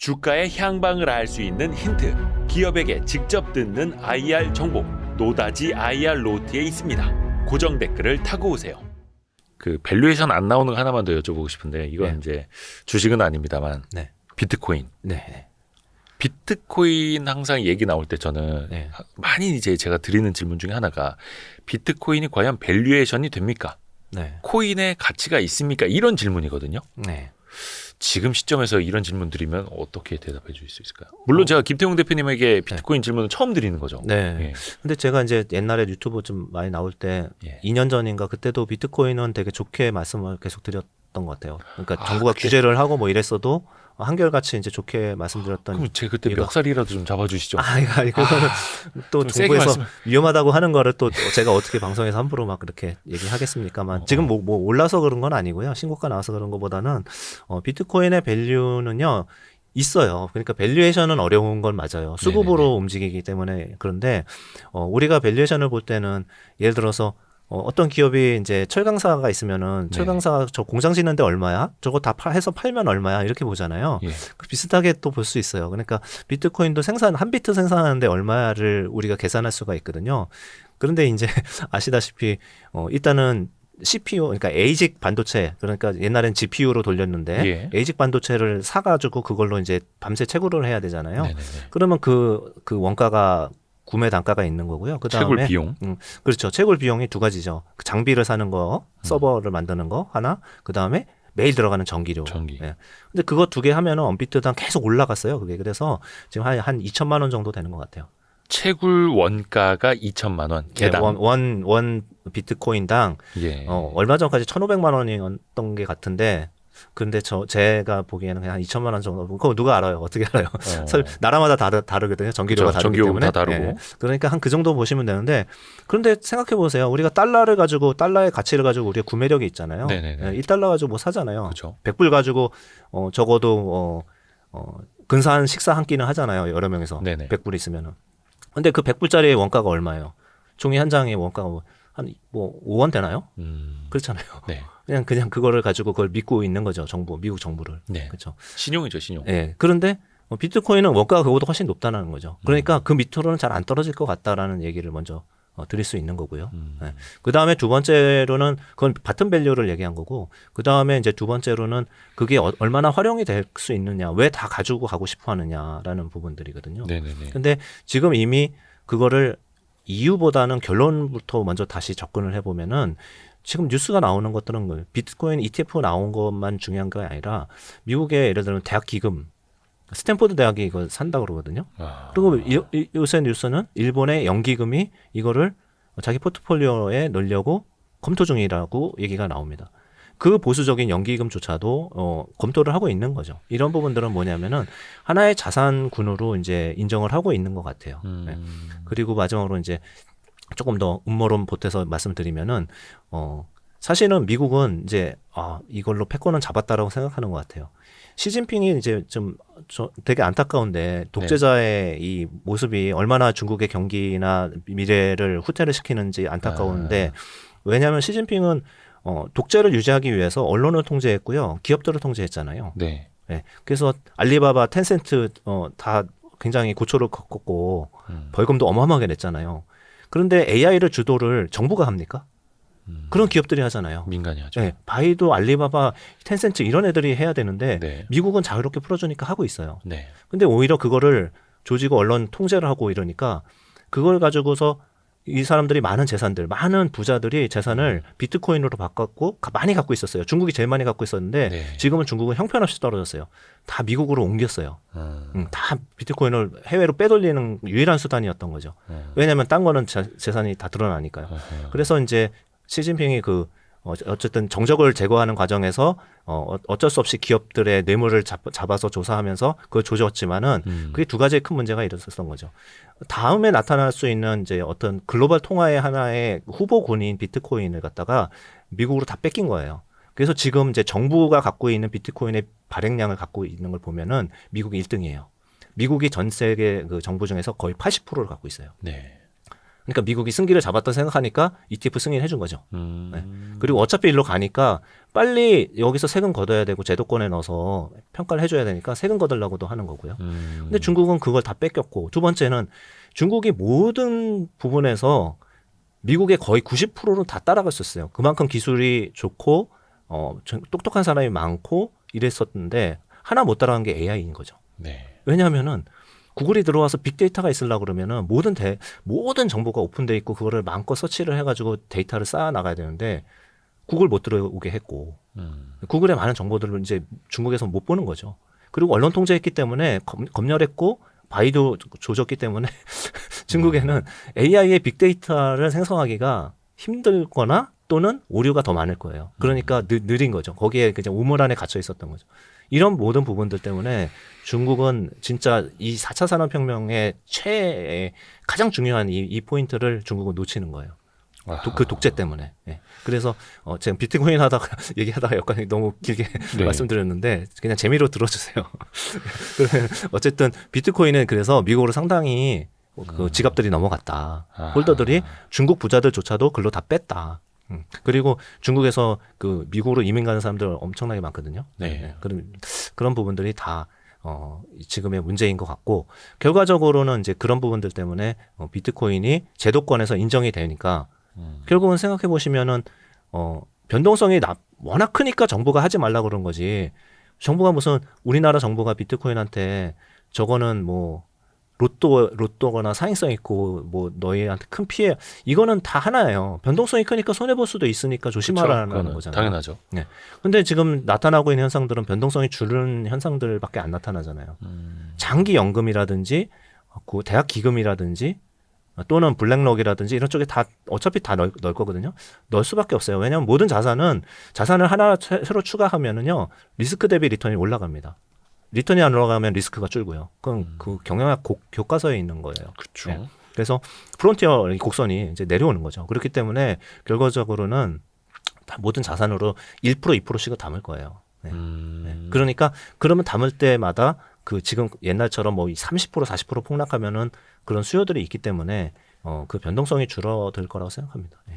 주가의 향방을 알 수 있는 힌트, 기업에게 직접 듣는 IR 정보, 노다지 IR 노트에 있습니다. 고정 댓글을 타고 오세요. 그 밸류에이션 안 나오는 거 하나만 더 여쭤보고 싶은데 이건 이제 주식은 아닙니다만 비트코인. 비트코인 항상 얘기 나올 때 저는 많이 이제 제가 드리는 질문 중에 하나가 비트코인이 과연 밸류에이션이 됩니까? 코인의 가치가 있습니까? 이런 질문이거든요. 지금 시점에서 이런 질문 드리면 어떻게 대답해 줄 수 있을까요? 물론 제가 김태웅 대표님에게 비트코인 질문을 처음 드리는 거죠. 근데 제가 이제 옛날에 유튜브 좀 많이 나올 때 2년 전인가 그때도 비트코인은 되게 좋게 말씀을 계속 드렸던 것 같아요. 그러니까 정부가 규제를 하고 뭐 이랬어도 한결같이 이제 좋게 말씀드렸던. 그럼 제가 그때 멱살이라도 좀 잡아주시죠. 그거는 또 정부에서 위험하다고 하는 거를 또 제가 어떻게 방송에서 함부로 막 그렇게 얘기하겠습니까만 지금 뭐 올라서 그런 건 아니고요. 신고가 나와서 그런 것보다는 비트코인의 밸류는요 있어요. 그러니까 밸류에이션은 어려운 건 맞아요. 수급으로 움직이기 때문에. 그런데 우리가 밸류에이션을 볼 때는 예를 들어서 어떤 기업이 이제 철강사가 있으면은 철강사 저 공장 짓는데 얼마야? 저거 다 해서 팔면 얼마야? 이렇게 보잖아요. 비슷하게 또 볼 수 있어요. 그러니까 비트코인도 한 비트 생산하는데 얼마를 우리가 계산할 수가 있거든요. 그런데 이제 아시다시피 일단은 CPU, 그러니까 ASIC 반도체, 그러니까 옛날엔 GPU로 돌렸는데 ASIC 반도체를 사가지고 그걸로 이제 밤새 채굴을 해야 되잖아요. 그러면 그 원가가 구매 단가가 있는 거고요. 그다음에 채굴 비용. 그렇죠. 채굴 비용이 두 가지죠. 장비를 사는 거, 서버를 만드는 거 하나, 그다음에 매일 들어가는 전기료. 근데 그거 두 개 하면은 언비트당 계속 올라갔어요. 그게. 그래서 지금 한 2천만 원 정도 되는 것 같아요. 채굴 원가가 2천만 원. 개당. 원 비트코인당 얼마 전까지 1,500만 원이었던 게 같은데 근데 제가 보기에는 그냥 한 2천만 원 정도. 그거 누가 알아요? 어떻게 알아요? 나라마다 다르거든요. 전기료가 다르기 때문에. 다 다르고. 그러니까 한 그 정도 보시면 되는데 그런데 생각해 보세요. 우리가 달러를 가지고 달러의 가치를 가지고 우리가 구매력이 있잖아요. 1달러 가지고 뭐 사잖아요. 그쵸. 100불 가지고 적어도 근사한 식사 한 끼는 하잖아요. 여러 명이서. 100불 있으면은. 근데 그 100불짜리 원가가 얼마예요? 종이 한 장의 원가가 한 5원 되나요? 그렇잖아요. 그냥 그거를 가지고 그걸 믿고 있는 거죠. 미국 정부를. 그렇죠. 신용이죠, 신용. 그런데 비트코인은 원가가 그거보다 훨씬 높다는 거죠. 그러니까 그 밑으로는 잘 안 떨어질 것 같다라는 얘기를 먼저 드릴 수 있는 거고요. 그 다음에 두 번째로는 그건 바텀 밸류를 얘기한 거고, 그 다음에 이제 두 번째로는 그게 얼마나 활용이 될 수 있느냐, 왜 다 가지고 가고 싶어 하느냐라는 부분들이거든요. 근데 지금 이미 그거를 이유보다는 결론부터 먼저 다시 접근을 해보면은 지금 뉴스가 나오는 것들은 비트코인 ETF 나온 것만 중요한 게 아니라 미국의 예를 들면 대학 기금, 스탠포드 대학이 이걸 산다 그러거든요. 그리고 요새 뉴스는 일본의 연기금이 이거를 자기 포트폴리오에 넣으려고 검토 중이라고 얘기가 나옵니다. 그 보수적인 연기금조차도 검토를 하고 있는 거죠. 이런 부분들은 뭐냐면은 하나의 자산군으로 이제 인정을 하고 있는 것 같아요. 그리고 마지막으로 이제 조금 더 음모론 보태서 말씀드리면은 사실은 미국은 이제 이걸로 패권은 잡았다라고 생각하는 것 같아요. 시진핑이 이제 좀 되게 안타까운데 독재자의 이 모습이 얼마나 중국의 경기나 미래를 후퇴를 시키는지 안타까운데 왜냐하면 시진핑은 독재를 유지하기 위해서 언론을 통제했고요, 기업들을 통제했잖아요. 그래서 알리바바, 텐센트 다 굉장히 고초를 겪었고 벌금도 어마어마하게 냈잖아요. 그런데 AI를 주도를 정부가 합니까? 그런 기업들이 하잖아요. 민간이 하죠. 바이두, 알리바바, 텐센트 이런 애들이 해야 되는데 미국은 자유롭게 풀어주니까 하고 있어요. 근데 오히려 그거를 조지고 언론 통제를 하고 이러니까 그걸 가지고서 이 사람들이 많은 재산들, 많은 부자들이 재산을 비트코인으로 바꿨고 많이 갖고 있었어요. 중국이 제일 많이 갖고 있었는데 지금은 중국은 형편없이 떨어졌어요. 다 미국으로 옮겼어요. 다 비트코인을 해외로 빼돌리는 유일한 수단이었던 거죠. 왜냐하면 딴 거는 재산이 다 드러나니까요. 그래서 이제 시진핑이 어쨌든 정적을 제거하는 과정에서 어쩔 수 없이 기업들의 뇌물을 잡아서 조사하면서 그걸 조졌지만은 그게 두 가지의 큰 문제가 있었던 거죠. 다음에 나타날 수 있는 이제 어떤 글로벌 통화의 하나의 후보군인 비트코인을 갖다가 미국으로 다 뺏긴 거예요. 그래서 지금 이제 정부가 갖고 있는 비트코인의 발행량을 갖고 있는 걸 보면은 미국이 1등이에요. 미국이 전 세계 그 정부 중에서 거의 80%를 갖고 있어요. 그러니까 미국이 승기를 잡았다 생각하니까 ETF 승인해 준 거죠. 네. 그리고 어차피 일로 가니까 빨리 여기서 세금 걷어야 되고 제도권에 넣어서 평가를 해줘야 되니까 세금 걷으려고도 하는 거고요. 근데 중국은 그걸 다 뺏겼고, 두 번째는 중국이 모든 부분에서 미국의 거의 90%는 다 따라갔었어요. 그만큼 기술이 좋고 똑똑한 사람이 많고 이랬었는데 하나 못 따라간 게 AI인 거죠. 네. 왜냐하면은 구글이 들어와서 빅데이터가 있으려고 그러면은 모든 정보가 오픈돼 있고 그거를 마음껏 서치를 해가지고 데이터를 쌓아 나가야 되는데 구글 못 들어오게 했고 구글의 많은 정보들을 이제 중국에서 못 보는 거죠. 그리고 언론 통제했기 때문에 검열했고 바이도 조졌기 때문에 중국에는 AI의 빅데이터를 생성하기가 힘들거나 또는 오류가 더 많을 거예요. 그러니까 느린 거죠. 거기에 그냥 우물 안에 갇혀 있었던 거죠. 이런 모든 부분들 때문에 중국은 진짜 이 4차 산업혁명의 가장 중요한 이 포인트를 중국은 놓치는 거예요. 그 독재 때문에. 예. 그래서 제가 비트코인 하다가 얘기하다가 약간 너무 길게 네. 말씀드렸는데 그냥 재미로 들어주세요. 그러면 어쨌든 비트코인은 그래서 미국으로 상당히 그 지갑들이 넘어갔다. 홀더들이 중국 부자들조차도 글로 다 뺐다. 그리고 중국에서 그 미국으로 이민 가는 사람들 엄청나게 많거든요. 네. 그런 부분들이 다 지금의 문제인 것 같고, 결과적으로는 이제 그런 부분들 때문에 비트코인이 제도권에서 인정이 되니까 결국은 생각해 보시면은 변동성이 워낙 크니까 정부가 하지 말라 그런 거지. 정부가 무슨 우리나라 정부가 비트코인한테 저거는 뭐 로또거나 사행성 있고 뭐 너희한테 큰 피해, 이거는 다 하나예요. 변동성이 크니까 손해 볼 수도 있으니까 조심하라는 거잖아요. 당연하죠. 네. 근데 지금 나타나고 있는 현상들은 변동성이 줄은 현상들밖에 안 나타나잖아요. 장기 연금이라든지 대학 기금이라든지 또는 블랙록이라든지 이런 쪽에 다 어차피 다 넣을 거거든요. 넣을 수밖에 없어요. 왜냐하면 모든 자산을 하나 새로 추가하면은요 리스크 대비 리턴이 올라갑니다. 리턴이 안 올라가면 리스크가 줄고요. 그건 그 경영학 교과서에 있는 거예요. 그렇죠. 네. 그래서 프론티어 곡선이 이제 내려오는 거죠. 그렇기 때문에 결과적으로는 다 모든 자산으로 1% 2%씩은 담을 거예요. 네. 네. 그러니까 그러면 담을 때마다 그 지금 옛날처럼 뭐 30% 40% 폭락하면은 그런 수요들이 있기 때문에 그 변동성이 줄어들 거라고 생각합니다. 네.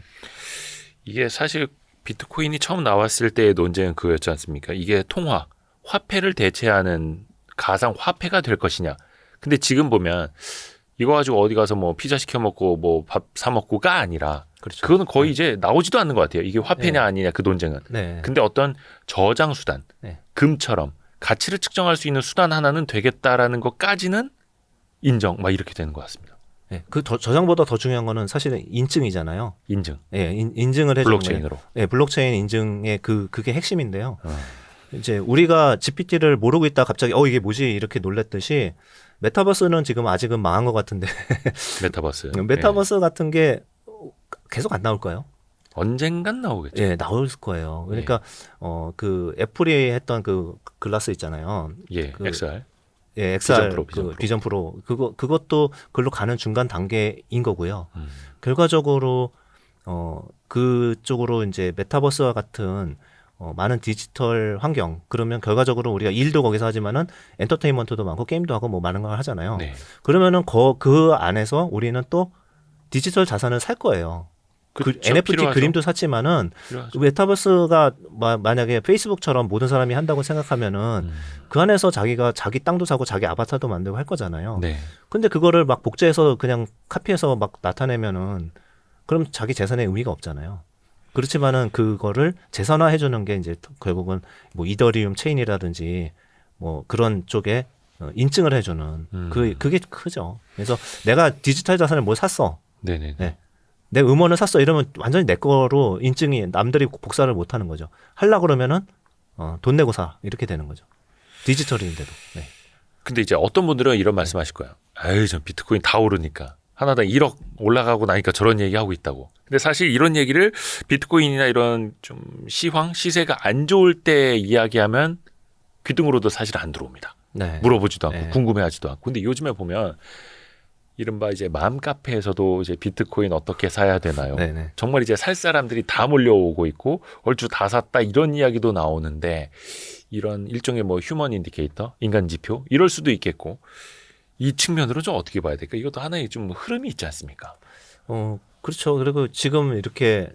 이게 사실 비트코인이 처음 나왔을 때의 논쟁은 그거였지 않습니까? 이게 화폐를 대체하는 가상 화폐가 될 것이냐. 근데 지금 보면 이거 가지고 어디 가서 뭐 피자 시켜 먹고 뭐 밥 사 먹고가 아니라, 그렇죠. 그거는 거의 이제 나오지도 않는 것 같아요. 이게 화폐냐 아니냐 그 논쟁은. 네. 근데 어떤 저장 수단, 금처럼 가치를 측정할 수 있는 수단 하나는 되겠다라는 것까지는 인정, 막 이렇게 되는 것 같습니다. 네, 그 저장보다 더 중요한 거는 사실은 인증이잖아요. 인증. 네, 인증을 해주는 블록체인으로. 네, 블록체인 인증의 그게 핵심인데요. 이제 우리가 GPT를 모르고 있다 갑자기 이게 뭐지 이렇게 놀랬듯이 메타버스는 지금 아직은 망한 것 같은데 메타버스 같은 게 계속 안 나올까요? 언젠간 나오겠죠. 예, 나올 거예요. 그러니까 그 애플이 했던 그 글라스 있잖아요. 예, XR. 예, XR 비전 프로 그것도 글로 가는 중간 단계인 거고요. 결과적으로 그쪽으로 이제 메타버스와 같은 많은 디지털 환경, 그러면 결과적으로 우리가 일도 거기서 하지만은 엔터테인먼트도 많고 게임도 하고 뭐 많은 걸 하잖아요. 네. 그러면은 그 안에서 우리는 또 디지털 자산을 살 거예요. 그렇죠, NFT 필요하죠. 그림도 샀지만은 메타버스가 만약에 페이스북처럼 모든 사람이 한다고 생각하면은 그 안에서 자기가 자기 땅도 사고 자기 아바타도 만들고 할 거잖아요. 네. 근데 그거를 막 복제해서 그냥 카피해서 막 나타내면은 그럼 자기 재산의 의미가 없잖아요. 그렇지만은 그거를 재산화해 주는 게 이제 결국은 뭐 이더리움 체인이라든지 뭐 그런 쪽에 인증을 해 주는 그게 크죠. 그래서 내가 디지털 자산을 뭘 샀어. 네네. 네. 내 음원을 샀어 이러면 완전히 내 거로 인증이 남들이 복사를 못 하는 거죠. 하려고 그러면은 돈 내고 사 이렇게 되는 거죠. 디지털인데도. 네. 근데 이제 어떤 분들은 이런 말씀하실 거예요. 아유, 전 비트코인 다 오르니까 하나당 1억 올라가고 나니까 저런 얘기하고 있다고. 근데 사실 이런 얘기를 비트코인이나 이런 좀 시세가 안 좋을 때 이야기하면 귀등으로도 사실 안 들어옵니다. 네. 물어보지도 않고 궁금해하지도 않고. 근데 요즘에 보면 이른바 이제 마음 카페에서도 이제 비트코인 어떻게 사야 되나요? 네네. 정말 이제 살 사람들이 다 몰려오고 있고 얼추 다 샀다 이런 이야기도 나오는데, 이런 일종의 뭐 휴먼 인디케이터, 인간 지표 이럴 수도 있겠고, 이 측면으로 좀 어떻게 봐야 될까? 이것도 하나의 좀 흐름이 있지 않습니까? 그렇죠. 그리고 지금 이렇게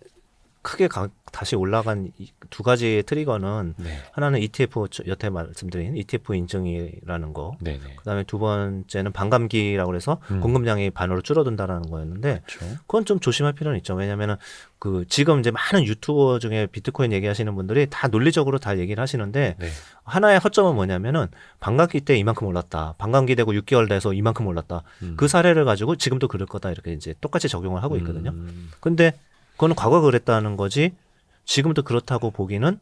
크게 다시 올라간 두 가지의 트리거는 네. 하나는 ETF 여태 말씀드린 ETF 인증이라는 거. 네네. 그다음에 두 번째는 반감기라고 해서 공급량이 반으로 줄어든다라는 거였는데 그렇죠. 그건 좀 조심할 필요는 있죠. 왜냐하면은 그 지금 이제 많은 유튜버 중에 비트코인 얘기하시는 분들이 다 논리적으로 다 얘기를 하시는데 네. 하나의 허점은 뭐냐면은 반감기 때 이만큼 올랐다. 반감기 되고 6개월 돼서 이만큼 올랐다. 그 사례를 가지고 지금도 그럴 거다 이렇게 이제 똑같이 적용을 하고 있거든요. 근데 그거는 과거 그랬다는 거지 지금도 그렇다고 보기는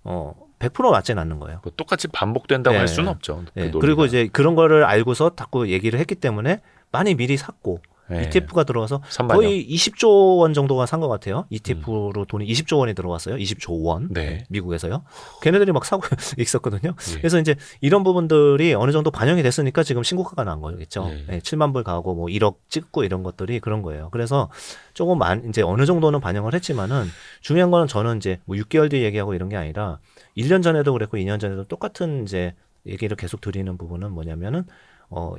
100% 맞지는 않는 거예요. 뭐 똑같이 반복된다고 네. 할 수는 없죠. 그 네. 논리가. 그리고 이제 그런 거를 알고서 자꾸 얘기를 했기 때문에 많이 미리 샀고 네. ETF가 들어와서 선반영. 거의 20조 원 정도가 산 것 같아요. ETF로 돈이 20조 원이 들어왔어요. 20조 원. 네. 미국에서요. 걔네들이 막 사고 있었거든요. 예. 그래서 이제 이런 부분들이 어느 정도 반영이 됐으니까 지금 신고가가 난 거겠죠. 예. 네, 7만 불 가고 뭐 1억 찍고 이런 것들이 그런 거예요. 그래서 조금 이제 어느 정도는 반영을 했지만은 중요한 거는 저는 이제 뭐 6개월 뒤 얘기하고 이런 게 아니라 1년 전에도 그랬고 2년 전에도 똑같은 이제 얘기를 계속 드리는 부분은 뭐냐면은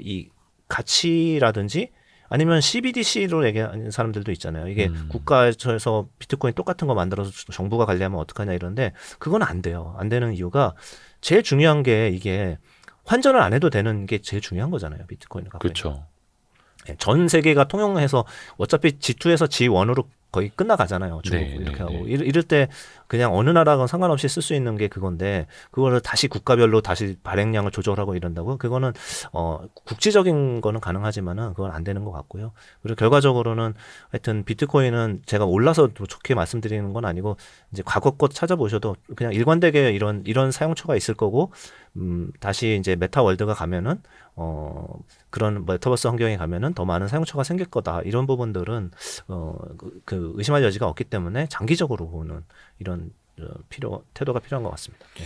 이 가치라든지 아니면 CBDC로 얘기하는 사람들도 있잖아요. 이게 국가에서 비트코인 똑같은 거 만들어서 정부가 관리하면 어떡하냐 이런데 그건 안 돼요. 안 되는 이유가 제일 중요한 게 이게 환전을 안 해도 되는 게 제일 중요한 거잖아요. 비트코인을 갖고 그렇죠. 있는. 전 세계가 통용해서 어차피 G2에서 G1으로 거의 끝나가잖아요. 중국 네, 이렇게 네, 하고 네. 이럴 때 그냥 어느 나라건 상관없이 쓸 수 있는 게 그건데 그거를 다시 국가별로 다시 발행량을 조절하고 이런다고 그거는 국지적인 거는 가능하지만은 그건 안 되는 것 같고요. 그리고 결과적으로는 하여튼 비트코인은 제가 올라서 좋게 말씀드리는 건 아니고 이제 과거 것 찾아보셔도 그냥 일관되게 이런 사용처가 있을 거고 다시 이제 메타 월드가 가면은 그런 메타버스 환경에 가면은 더 많은 사용처가 생길 거다. 이런 부분들은 그 의심할 여지가 없기 때문에 장기적으로 보는 이런 태도가 필요한 것 같습니다. 네.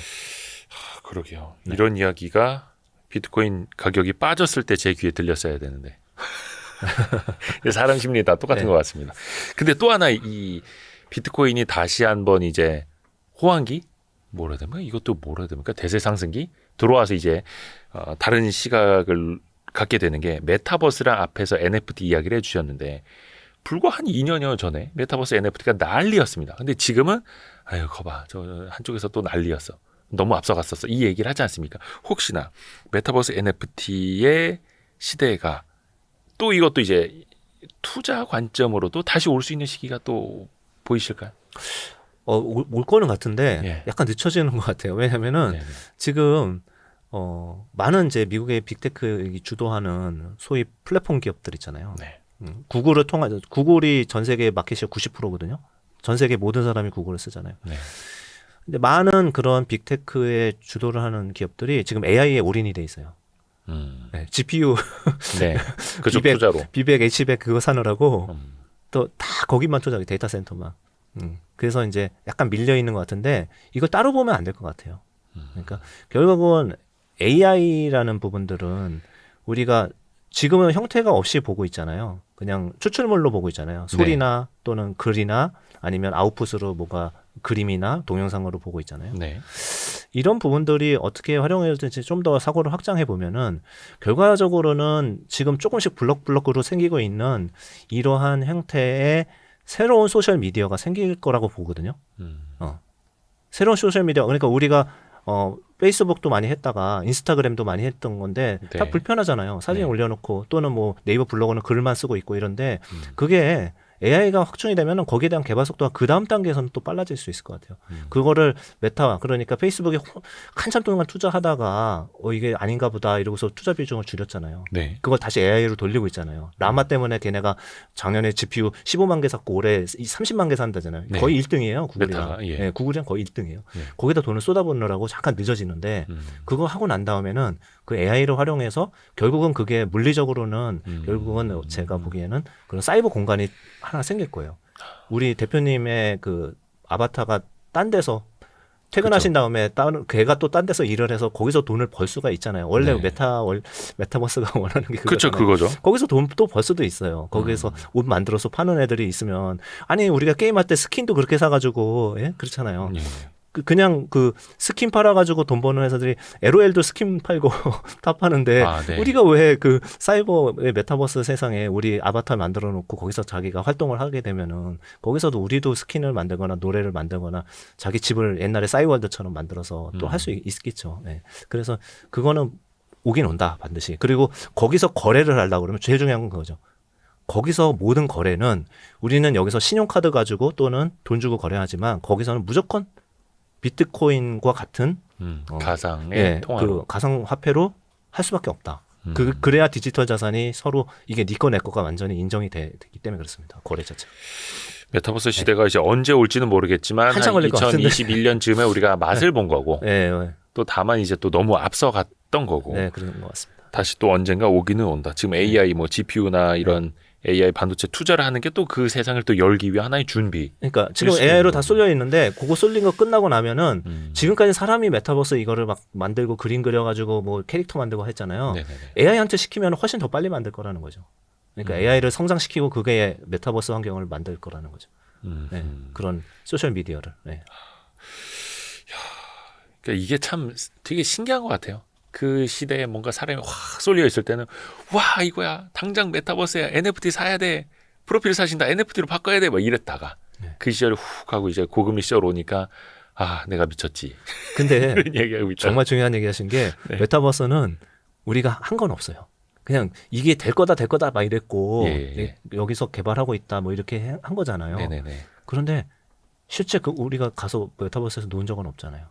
그러게요. 네. 이런 이야기가 비트코인 가격이 빠졌을 때 제 귀에 들렸어야 되는데 사람 심리 다 똑같은 네. 것 같습니다. 근데 또 하나 이 비트코인이 다시 한번 이제 호황기 뭐라 해야 됩니까? 이것도 뭐라 해야 됩니까? 대세 상승기 들어와서 이제 다른 시각을 갖게 되는 게 메타버스랑 앞에서 NFT 이야기를 해주셨는데 불과 한 2년여 전에 메타버스 NFT가 난리였습니다. 근데 지금은 아유 거봐 저 한쪽에서 또 난리였어. 너무 앞서갔었어. 이 얘기를 하지 않습니까? 혹시나 메타버스 NFT의 시대가 또 이것도 이제 투자 관점으로도 다시 올 수 있는 시기가 또 보이실까요? 올 거는 같은데 예. 약간 늦춰지는 것 같아요. 왜냐면은 네네. 지금 많은 이제 미국의 빅테크 주도하는 소위 플랫폼 기업들 있잖아요. 네. 구글을 통한 구글이 전 세계 마켓시어 90%거든요. 전 세계 모든 사람이 구글을 쓰잖아요. 네. 근데 많은 그런 빅테크의 주도를 하는 기업들이 지금 AI에 올인이 돼 있어요. 네, GPU, 네. 그쪽 비백, 투자로. 비백, H백 그거 사느라고 음. 또 다 거기만 투자해 데이터 센터만. 그래서 이제 약간 밀려 있는 것 같은데 이거 따로 보면 안 될 것 같아요. 그러니까 결국은 AI라는 부분들은 우리가 지금은 형태가 없이 보고 있잖아요. 그냥 추출물로 보고 있잖아요. 소리나 또는 글이나 아니면 아웃풋으로 뭐가 그림이나 동영상으로 보고 있잖아요. 네. 이런 부분들이 어떻게 활용해야 될지 좀 더 사고를 확장해 보면은 결과적으로는 지금 조금씩 블럭블럭으로 생기고 있는 이러한 형태의 새로운 소셜 미디어가 생길 거라고 보거든요. 새로운 소셜 미디어 그러니까 우리가 페이스북도 많이 했다가 인스타그램도 많이 했던 건데 네. 다 불편하잖아요. 사진 네. 올려놓고 또는 뭐 네이버 블로그는 글만 쓰고 있고 이런데 그게 AI가 확충이 되면은 거기에 대한 개발 속도가 그 다음 단계에서는 또 빨라질 수 있을 것 같아요. 그거를 메타 그러니까 페이스북에 한참 동안 투자하다가 이게 아닌가 보다 이러고서 투자 비중을 줄였잖아요. 네. 그걸 다시 AI로 돌리고 있잖아요. 라마 때문에 걔네가 작년에 GPU 15만 개 샀고 올해 30만 개 산다잖아요. 네. 거의 1등이에요. 구글이랑. 메타가, 예. 네, 구글이랑 거의 1등이에요. 예. 거기다 돈을 쏟아붓느라고 잠깐 늦어지는데 그거 하고 난 다음에는 그 AI를 활용해서 결국은 그게 물리적으로는 결국은 제가 보기에는 그런 사이버 공간이 하나 생길 거예요. 우리 대표님의 그 아바타가 딴 데서 퇴근하신 다음에 걔가 또 딴 데서 일을 해서 거기서 돈을 벌 수가 있잖아요. 원래 네. 메타버스가 원하는 게 그렇죠, 그거잖아요. 그거죠. 거기서 돈 또 벌 수도 있어요. 거기서 옷 만들어서 파는 애들이 있으면 아니 우리가 게임할 때 스킨도 그렇게 사가지고 예? 그렇잖아요. 예. 그냥 그 스킨 팔아가지고 돈 버는 회사들이 LOL도 스킨 팔고 탑하는데 네. 우리가 왜 그 사이버의 메타버스 세상에 우리 아바타 만들어 놓고 거기서 자기가 활동을 하게 되면은 거기서도 우리도 스킨을 만들거나 노래를 만들거나 자기 집을 옛날에 싸이월드처럼 만들어서 또 할 수 있겠죠. 네. 그래서 그거는 오긴 온다 반드시. 그리고 거기서 거래를 하려고 그러면 제일 중요한 건 그거죠. 거기서 모든 거래는 우리는 여기서 신용카드 가지고 또는 돈 주고 거래하지만 거기서는 무조건 비트코인과 같은 가상의 통화로 그 가상 화폐로 할 수밖에 없다. 그래야 디지털 자산이 서로 이게 네 거 내 거가 완전히 인정이 되기 때문에 그렇습니다. 거래 자체. 메타버스 시대가 이제 언제 올지는 모르겠지만 한참 걸릴 것 같은데. 2021년쯤에 우리가 맛을 본 거고 네. 또 다만 이제 또 너무 앞서갔던 거고 네, 그런 것 같습니다. 다시 또 언젠가 오기는 온다. 지금 AI 뭐 GPU나 이런 AI 반도체 투자를 하는 게 또 그 세상을 또 열기 위한 하나의 준비. 그러니까 지금 AI로 다 쏠려 있는데 그거 쏠린 거 끝나고 나면은 지금까지 사람이 메타버스 이거를 막 만들고 그림 그려가지고 뭐 캐릭터 만들고 했잖아요. 네네네. AI한테 시키면 훨씬 더 빨리 만들 거라는 거죠. 그러니까 AI를 성장시키고 그게 메타버스 환경을 만들 거라는 거죠. 네, 그런 소셜 미디어를. 네. 그러니까 이게 참 되게 신기한 것 같아요. 그 시대에 뭔가 사람이 확 쏠려 있을 때는 와 이거야 당장 메타버스에 NFT 사야 돼, 프로필 사신다, NFT로 바꿔야 돼, 뭐 이랬다가 그 시절 훅 하고 이제 고금리 시절 오니까 아 내가 미쳤지. 근데 이런 얘기하고 있다. 정말 중요한 얘기하신 게 메타버스는 우리가 한 건 없어요. 그냥 이게 될 거다 막 이랬고 여기서 개발하고 있다 뭐 이렇게 한 거잖아요. 네네네. 그런데 실제 우리가 가서 메타버스에서 놓은 적은 없잖아요.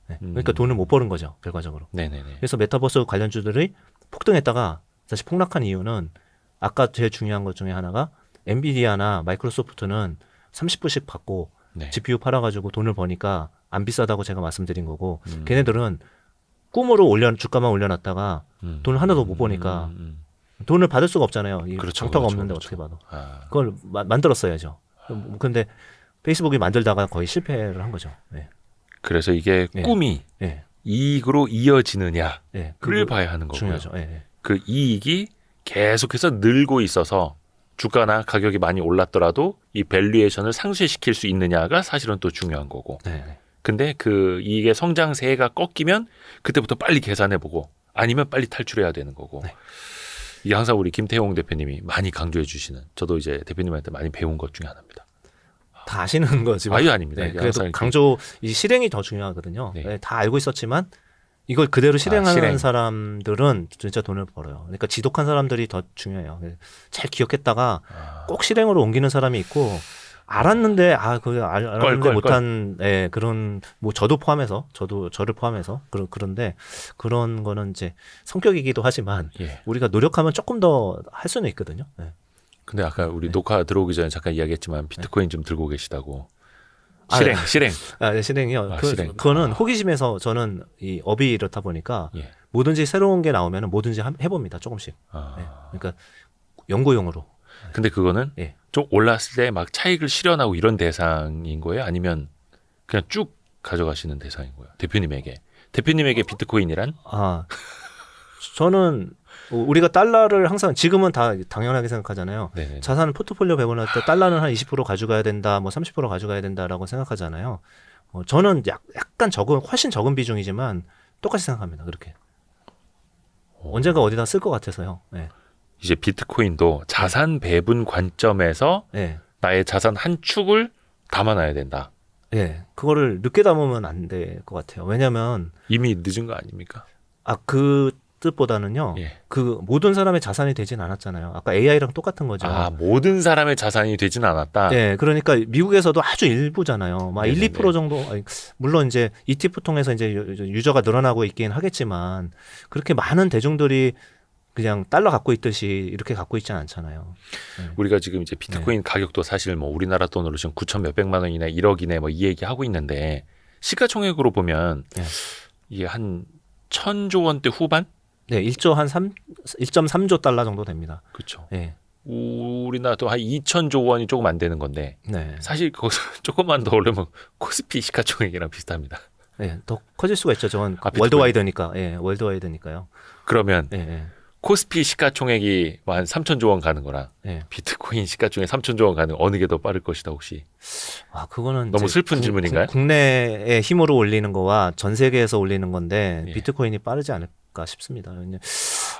네. 그러니까 돈을 못 버는 거죠, 결과적으로. 네네네. 그래서 메타버스 관련주들이 폭등했다가 다시 폭락한 이유는 아까 제일 중요한 것 중에 하나가 엔비디아나 마이크로소프트는 30불씩 받고 GPU 팔아가지고 돈을 버니까 안 비싸다고 제가 말씀드린 거고 걔네들은 꿈으로 주가만 올려놨다가 돈을 하나도 못 버니까 돈을 받을 수가 없잖아요. 장터가 없는데 어떻게 받아. 그걸 만들었어야죠. 근데 페이스북이 만들다가 거의 실패를 한 거죠. 네. 그래서 이게 꿈이 이익으로 이어지느냐를 봐야 하는 거고요. 중요하죠. 그 이익이 계속해서 늘고 있어서 주가나 가격이 많이 올랐더라도 이 밸류에이션을 상쇄시킬 수 있느냐가 사실은 또 중요한 거고. 근데 그 이익의 성장세가 꺾이면 그때부터 빨리 계산해보고 아니면 빨리 탈출해야 되는 거고. 이게 항상 우리 김태용 대표님이 많이 강조해 주시는, 저도 이제 대표님한테 많이 배운 것 중에 하나입니다. 다 아시는 거지만. 아유 아닙니다. 그래도 강조, 이 실행이 더 중요하거든요. 다 알고 있었지만 이걸 그대로 실행하는 사람들은 진짜 돈을 벌어요. 그러니까 지독한 사람들이 더 중요해요. 잘 기억했다가 꼭 실행으로 옮기는 사람이 있고 알았는데 알았는데 못한 그런 뭐 저도 포함해서 저를 포함해서 그런데 그런 거는 이제 성격이기도 하지만 우리가 노력하면 조금 더 할 수는 있거든요. 근데 아까 우리 녹화 들어오기 전에 잠깐 이야기했지만 비트코인 좀 들고 계시다고. 실행. 실행이요. 실행. 그거는 호기심에서 저는 이 업이 이렇다 보니까 뭐든지 새로운 게 나오면 뭐든지 해봅니다. 조금씩. 그러니까 연구용으로. 근데 그거는 좀 올랐을 때 막 차익을 실현하고 이런 대상인 거예요? 아니면 그냥 쭉 가져가시는 대상인 거예요? 대표님에게 비트코인이란? 저는 우리가 달러를 항상 지금은 다 당연하게 생각하잖아요. 자산 포트폴리오 배분할 때 달러는 한 20% 가져가야 된다, 뭐 30% 가져가야 된다라고 생각하잖아요. 저는 약간 훨씬 적은 비중이지만 똑같이 생각합니다. 그렇게. 언젠가 어디다 쓸 것 같아서요. 이제 비트코인도 자산 배분 관점에서 나의 자산 한 축을 담아놔야 된다. 그거를 늦게 담으면 안 될 것 같아요. 왜냐하면 이미 늦은 거 아닙니까? 그 뜻보다는요. 그 모든 사람의 자산이 되진 않았잖아요. 아까 AI랑 똑같은 거죠. 모든 사람의 자산이 되진 않았다. 그러니까 미국에서도 아주 일부잖아요. 막 1, 2% 정도. 물론 이제 ETF 통해서 이제 유저가 늘어나고 있긴 하겠지만 그렇게 많은 대중들이 그냥 달러 갖고 있듯이 이렇게 갖고 있지 않잖아요. 우리가 지금 이제 비트코인 가격도 사실 뭐 우리나라 돈으로 지금 9천 몇백만 원이나 1억이네 뭐 이 얘기 하고 있는데 시가총액으로 보면 이게 한 1,000조 원대 후반? 1조 한 1.3조 달러 정도 됩니다. 그렇죠. 우리나라도 한 2,000조 원이 조금 안 되는 건데 사실 거기서 조금만 더 오르면 코스피 시가총액이랑 비슷합니다. 더 커질 수가 있죠. 저건 월드와이드니까. 월드와이드니까요. 그러면 코스피 시가총액이 한 3천조 원 가는 거랑 네. 비트코인 시가총액 3천조 원 가는 어느 게 더 빠를 것이다 혹시? 그거는 너무 슬픈 질문인가요? 국내의 힘으로 올리는 거와 전 세계에서 올리는 건데 예. 비트코인이 빠르지 않을까 싶습니다.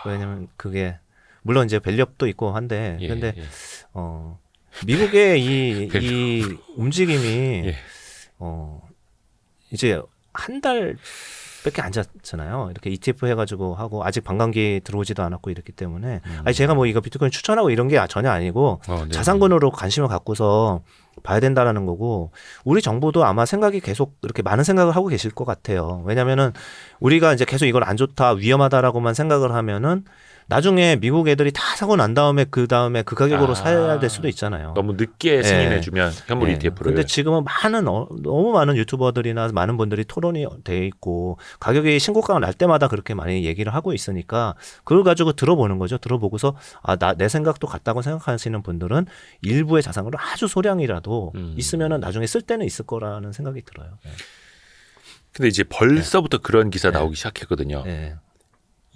왜냐면 그게 물론 이제 밸류업도 있고 한데 예, 근데 예. 미국의 이 움직임이 예. 이제 한 달밖에 안 잤잖아요. 이렇게 ETF 해가지고 하고 아직 반감기 들어오지도 않았고 이렇기 때문에 아니 제가 뭐 이거 비트코인 추천하고 이런 게 전혀 아니고 네. 자산군으로 관심을 갖고서 봐야 된다라는 거고 우리 정부도 아마 생각이 계속 이렇게 많은 생각을 하고 계실 것 같아요. 왜냐면은 우리가 이제 계속 이걸 안 좋다 위험하다라고만 생각을 하면은 나중에 미국 애들이 다 사고 난 다음에 그 가격으로 사야 될 수도 있잖아요. 너무 늦게 승인해주면 현물 네. ETF를. 근데 지금은 너무 많은 유튜버들이나 많은 분들이 토론이 돼 있고 가격이 신고가가 날 때마다 그렇게 많이 얘기를 하고 있으니까 그걸 가지고 들어보는 거죠. 들어보고서 내 생각도 같다고 생각하시는 분들은 일부의 자산으로 아주 소량이라도 있으면은 나중에 쓸 때는 있을 거라는 생각이 들어요. 네. 근데 이제 벌써부터 그런 기사 나오기 시작했거든요. 네.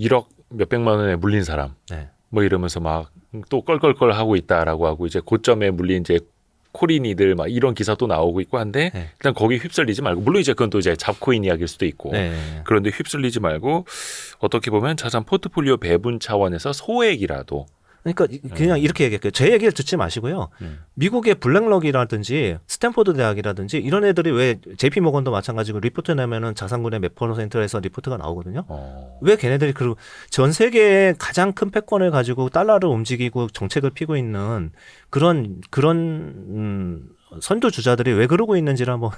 1억 몇백만 원에 물린 사람. 네. 뭐 이러면서 막 또 껄껄껄 하고 있다라고 하고 이제 고점에 물린 이제 코린이들 막 이런 기사도 나오고 있고 한데 네. 일단 거기 휩쓸리지 말고 물론 이제 그건 또 이제 잡코인 이야기일 수도 있고 네. 그런데 휩쓸리지 말고 어떻게 보면 자산 포트폴리오 배분 차원에서 소액이라도 그러니까 그냥 이렇게 얘기할게요. 제 얘기를 듣지 마시고요. 미국의 블랙록이라든지 스탠포드 대학이라든지 이런 애들이 왜 JP 모건도 마찬가지고 리포트 내면은 자산군의 몇 %에서 리포트가 나오거든요. 왜 걔네들이 전 세계의 가장 큰 패권을 가지고 달러를 움직이고 정책을 피고 있는 그런 선두 주자들이 왜 그러고 있는지를 한번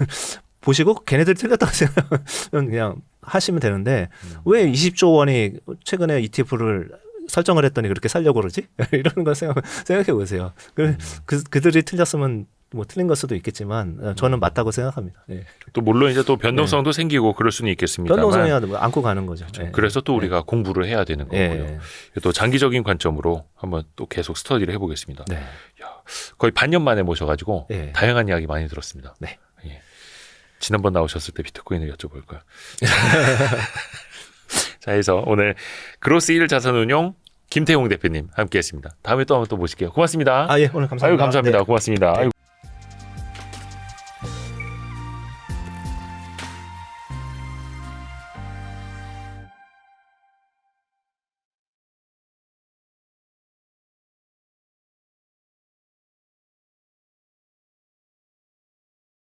보시고 걔네들이 틀렸다고 생각하면 그냥 하시면 되는데 왜 20조 원이 최근에 ETF를 설정을 했더니 그렇게 살려고 그러지? 이런 걸 생각해 보세요. 그들이 틀렸으면 뭐 틀린 걸 수도 있겠지만 저는 맞다고 생각합니다. 네. 또 물론 이제 또 변동성도 생기고 그럴 수는 있겠습니다만 변동성이 안고 가는 거죠. 그렇죠. 그래서 또 우리가 공부를 해야 되는 거고요. 또 장기적인 관점으로 한번 또 계속 스터디를 해보겠습니다. 네. 야, 거의 반년 만에 모셔가지고 다양한 이야기 많이 들었습니다. 네. 예. 지난번 나오셨을 때 비트코인을 여쭤볼 거예요. 자, 해서 오늘 그로스 1 자산운용 김태용 대표님 함께했습니다. 다음에 또 한번 또 모실게요. 고맙습니다. 예, 오늘 감사합니다. 아유, 감사합니다. 네. 고맙습니다. 아유.